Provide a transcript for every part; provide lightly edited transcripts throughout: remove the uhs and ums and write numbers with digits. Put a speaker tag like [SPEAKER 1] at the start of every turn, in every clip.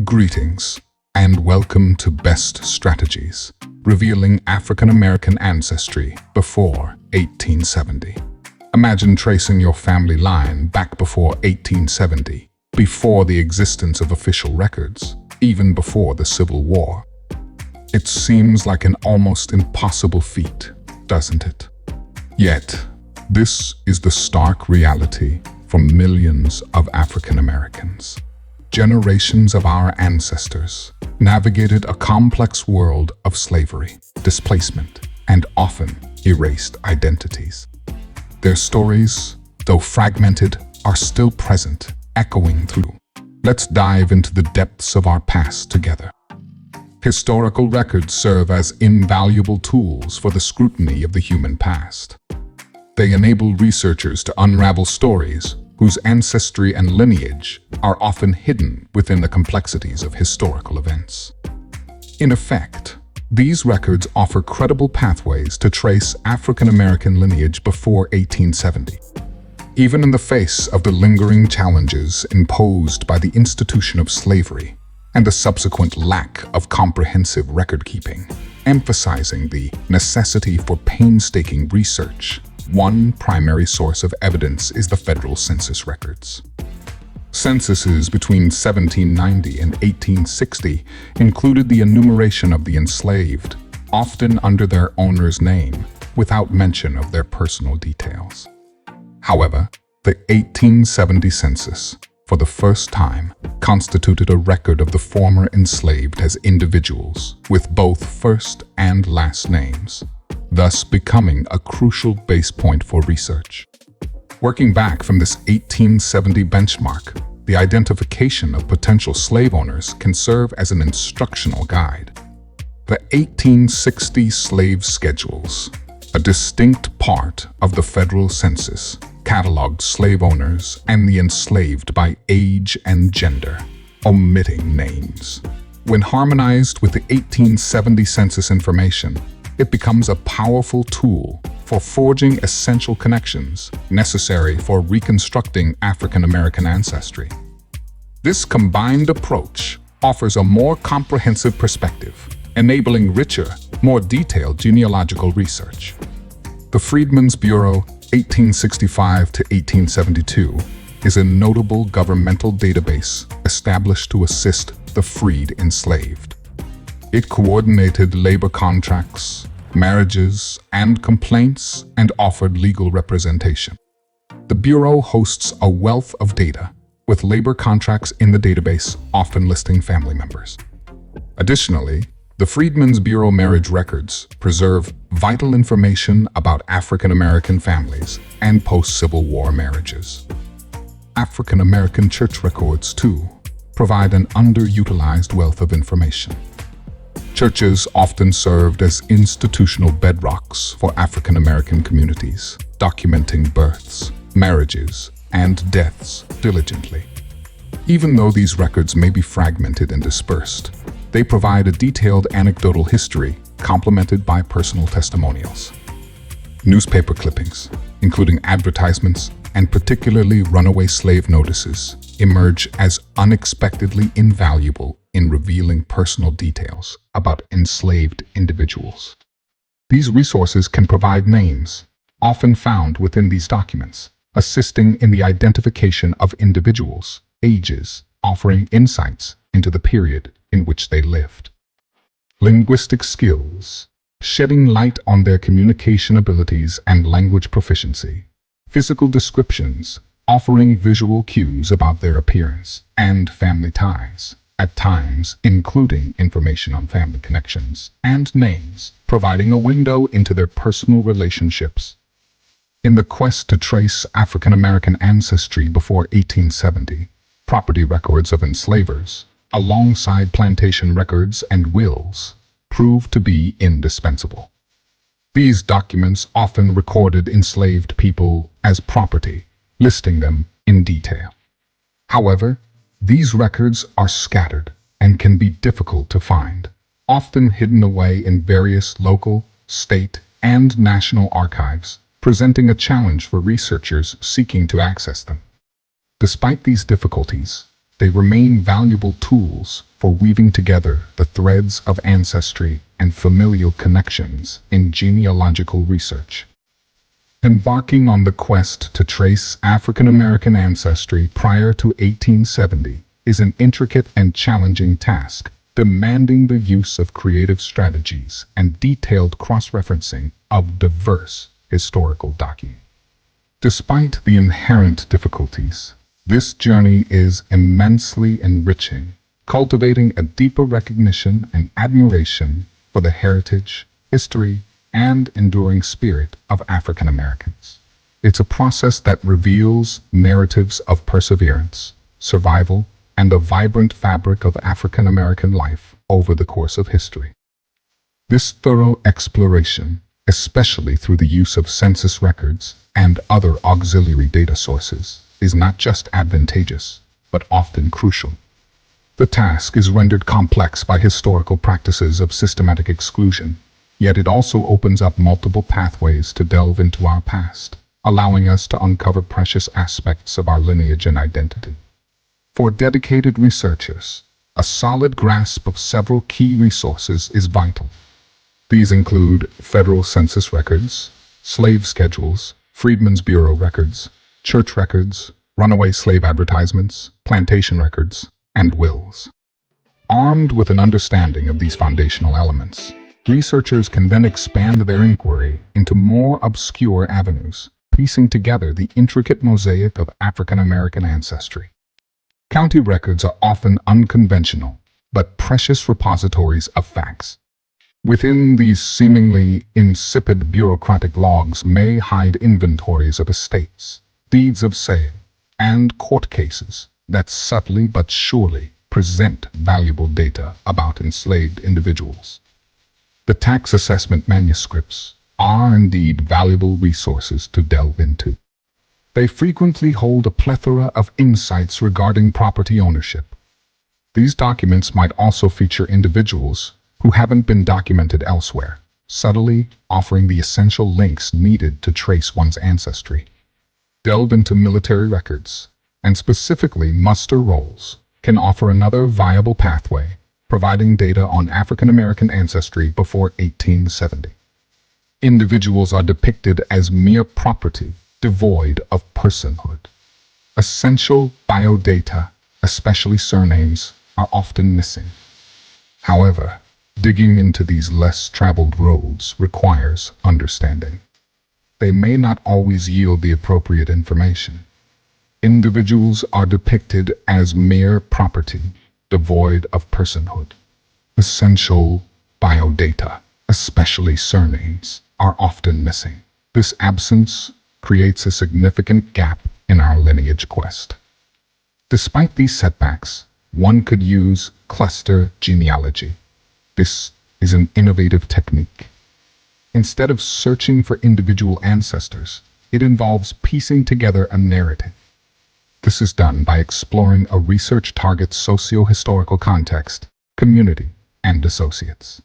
[SPEAKER 1] Greetings, and welcome to Best Strategies, revealing African American ancestry before 1870. Imagine tracing your family line back before 1870, before the existence of official records, even before the Civil War. It seems like an almost impossible feat, doesn't it? Yet, this is the stark reality for millions of African Americans. Generations of our ancestors navigated a complex world of slavery, displacement, and often erased identities. Their stories, though fragmented, are still present, echoing through. Let's dive into the depths of our past together. Historical records serve as invaluable tools for the scrutiny of the human past. They enable researchers to unravel stories whose ancestry and lineage are often hidden within the complexities of historical events. In effect, these records offer credible pathways to trace African American lineage before 1870. Even in the face of the lingering challenges imposed by the institution of slavery and the subsequent lack of comprehensive record-keeping, emphasizing the necessity for painstaking research, one primary source of evidence is the federal census records. Censuses between 1790 and 1860 included the enumeration of the enslaved, often under their owner's name, without mention of their personal details. However, the 1870 census, for the first time, constituted a record of the former enslaved as individuals with both first and last names, thus becoming a crucial base point for research. Working back from this 1870 benchmark, the identification of potential slave owners can serve as an instructional guide. The 1860 slave schedules, a distinct part of the federal census, cataloged slave owners and the enslaved by age and gender, omitting names. When harmonized with the 1870 census information, it becomes a powerful tool for forging essential connections necessary for reconstructing African American ancestry. This combined approach offers a more comprehensive perspective, enabling richer, more detailed genealogical research. The Freedmen's Bureau 1865 to 1872 is a notable governmental database established to assist the freed enslaved. It coordinated labor contracts, marriages, and complaints, and offered legal representation. The Bureau hosts a wealth of data, with labor contracts in the database often listing family members. Additionally, the Freedmen's Bureau marriage records preserve vital information about African American families and post-Civil War marriages. African American church records, too, provide an underutilized wealth of information. Churches often served as institutional bedrocks for African American communities, documenting births, marriages, and deaths diligently. Even though these records may be fragmented and dispersed, they provide a detailed anecdotal history complemented by personal testimonials. Newspaper clippings, including advertisements and particularly runaway slave notices, emerge as unexpectedly invaluable in revealing personal details about enslaved individuals. These resources can provide names, often found within these documents, assisting in the identification of individuals, ages, offering insights into the period in which they lived. Linguistic skills, shedding light on their communication abilities and language proficiency. Physical descriptions, offering visual cues about their appearance and family ties, at times including information on family connections and names, providing a window into their personal relationships. In the quest to trace African American ancestry before 1870, property records of enslavers, alongside plantation records and wills, proved to be indispensable. These documents often recorded enslaved people as property, listing them in detail. However, these records are scattered and can be difficult to find, often hidden away in various local, state, and national archives, presenting a challenge for researchers seeking to access them. Despite these difficulties, they remain valuable tools for weaving together the threads of ancestry and familial connections in genealogical research. Embarking on the quest to trace African American ancestry prior to 1870 is an intricate and challenging task, demanding the use of creative strategies and detailed cross-referencing of diverse historical documents. Despite the inherent difficulties, this journey is immensely enriching, cultivating a deeper recognition and admiration for the heritage, history, and enduring spirit of African Americans. It's a process that reveals narratives of perseverance, survival, and a vibrant fabric of African American life over the course of history. This thorough exploration, especially through the use of census records and other auxiliary data sources, is not just advantageous, but often crucial. The task is rendered complex by historical practices of systematic exclusion, yet it also opens up multiple pathways to delve into our past, allowing us to uncover precious aspects of our lineage and identity. For dedicated researchers, a solid grasp of several key resources is vital. These include federal census records, slave schedules, Freedmen's Bureau records, church records, runaway slave advertisements, plantation records, and wills. Armed with an understanding of these foundational elements, researchers can then expand their inquiry into more obscure avenues, piecing together the intricate mosaic of African American ancestry. County records are often unconventional, but precious repositories of facts. Within these seemingly insipid bureaucratic logs may hide inventories of estates, deeds of sale, and court cases that subtly but surely present valuable data about enslaved individuals. The tax assessment manuscripts are indeed valuable resources to delve into. They frequently hold a plethora of insights regarding property ownership. These documents might also feature individuals who haven't been documented elsewhere, subtly offering the essential links needed to trace one's ancestry. Delve into military records, and specifically muster rolls, can offer another viable pathway, providing data on African American ancestry before 1870. Individuals are depicted as mere property, devoid of personhood. Essential biodata, especially surnames, are often missing. However, digging into these less traveled roads requires understanding. They may not always yield the appropriate information. Individuals are depicted as mere property, devoid of personhood. Essential biodata, especially surnames, are often missing. This absence creates a significant gap in our lineage quest. Despite these setbacks, one could use cluster genealogy. This is an innovative technique. Instead of searching for individual ancestors, it involves piecing together a narrative. This is done by exploring a research target's socio-historical context, community, and associates.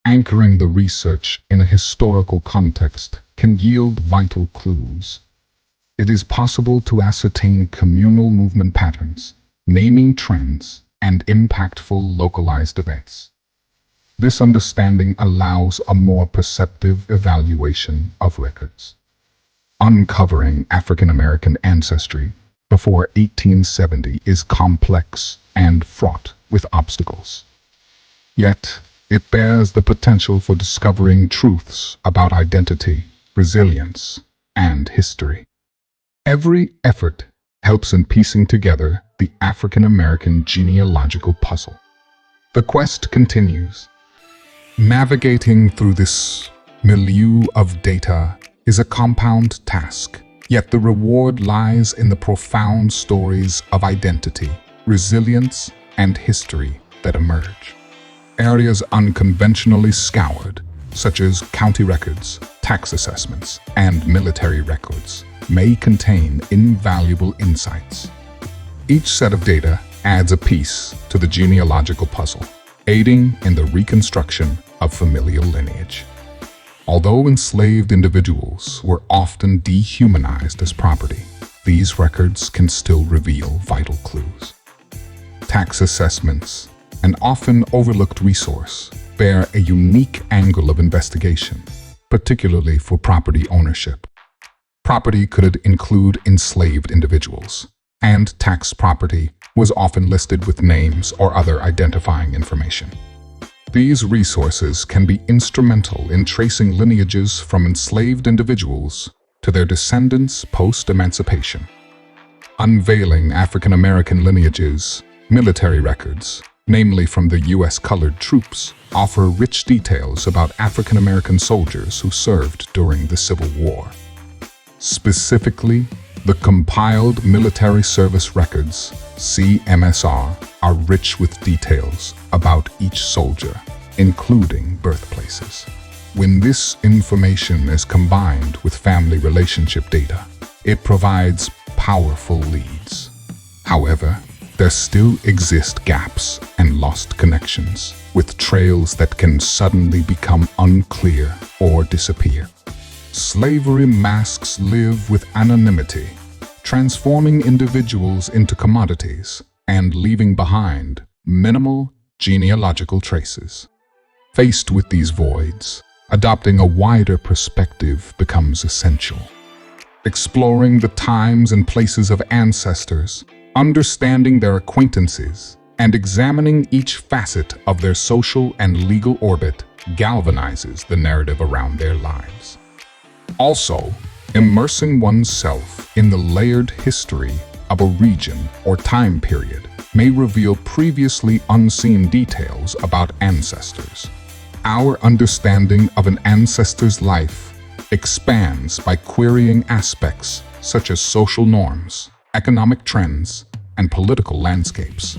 [SPEAKER 1] Anchoring the research in a historical context can yield vital clues. It is possible to ascertain communal movement patterns, naming trends, and impactful localized events. This understanding allows a more perceptive evaluation of records. Uncovering African American ancestry before 1870 is complex and fraught with obstacles. Yet, it bears the potential for discovering truths about identity, resilience, and history. Every effort helps in piecing together the African American genealogical puzzle. The quest continues. Navigating through this milieu of data is a compound task, yet the reward lies in the profound stories of identity, resilience, and history that emerge. Areas unconventionally scoured, such as county records, tax assessments, and military records, may contain invaluable insights. Each set of data adds a piece to the genealogical puzzle, aiding in the reconstruction of familial lineage. Although enslaved individuals were often dehumanized as property, these records can still reveal vital clues. tax assessments, an often overlooked resource, bear a unique angle of investigation, particularly for property ownership. Property could include enslaved individuals, and tax property was often listed with names or other identifying information. These resources can be instrumental in tracing lineages from enslaved individuals to their descendants post-emancipation. Unveiling African American lineages, military records, namely from the U.S. colored troops, offer rich details about African American soldiers who served during the Civil War. Specifically, the compiled military service records, CMSR, are rich with details about each soldier, including birthplaces. When this information is combined with family relationship data, it provides powerful leads. However, there still exist gaps and lost connections, with trails that can suddenly become unclear or disappear. Slavery masks live with anonymity, transforming individuals into commodities and leaving behind minimal genealogical traces. Faced with these voids, adopting a wider perspective becomes essential. Exploring the times and places of ancestors, understanding their acquaintances, and examining each facet of their social and legal orbit galvanizes the narrative around their lives. Also, immersing oneself in the layered history of a region or time period may reveal previously unseen details about ancestors. Our understanding of an ancestor's life expands by querying aspects such as social norms, economic trends, and political landscapes.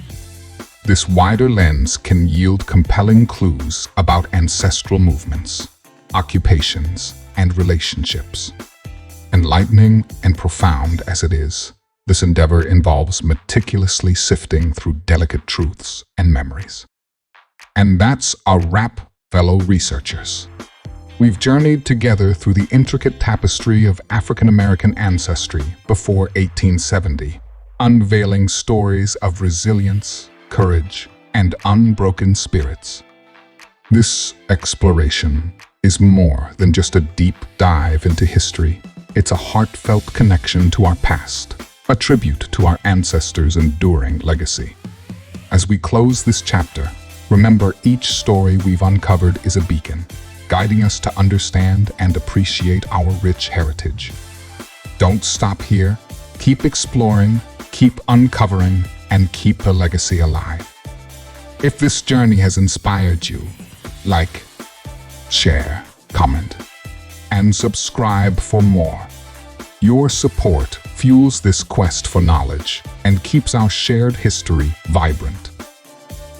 [SPEAKER 1] This wider lens can yield compelling clues about ancestral movements, occupations, and relationships. Enlightening and profound as it is, this endeavor involves meticulously sifting through delicate truths and memories. And that's a wrap, fellow researchers. We've journeyed together through the intricate tapestry of African American ancestry before 1870, unveiling stories of resilience, courage, and unbroken spirits. This exploration is more than just a deep dive into history. It's a heartfelt connection to our past, a tribute to our ancestors' enduring legacy. As we close this chapter, remember each story we've uncovered is a beacon, guiding us to understand and appreciate our rich heritage. Don't stop here. Keep exploring, keep uncovering, and keep the legacy alive. If this journey has inspired you, like, share, comment, and subscribe for more. Your support fuels this quest for knowledge and keeps our shared history vibrant.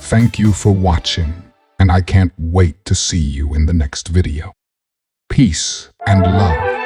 [SPEAKER 1] Thank you for watching, and I can't wait to see you in the next video. Peace and love.